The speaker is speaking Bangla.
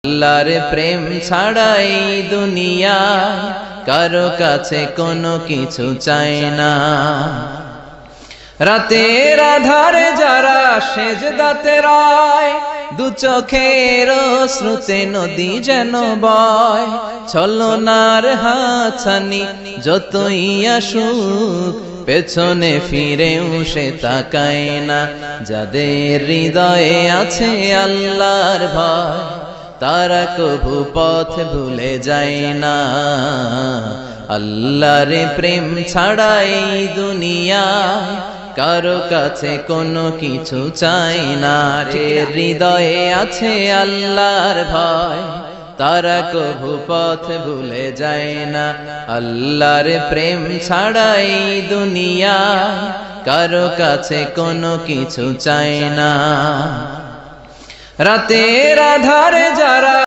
আল্লাহর প্রেম ছাড়াই দুনিয়া কারো কাছে কোনো কিছু চায় না। রাতের আধারে যারা সেজদাতে রায়, দু চোখের শ্রুতে নদী যেন বয়। ছলনার হাতছানি যতই আসুক, পেছনে ফিরেও সে তাকায় না। যাদের হৃদয়ে আছে আল্লাহর ভয়, তারা কভু পথ ভুলে যায় না। আল্লাহর প্রেম ছাড়াই দুনিয়া কারো কাছে কোনো কিছু চাই না। হৃদয়ে আছে আল্লাহর ভয়, তারা কভু পথ ভুলে যায় না। আল্লাহর প্রেম ছাড়াই দুনিয়া কারো কাছে কোনো কিছু চাই না। রাতের আধারে যারা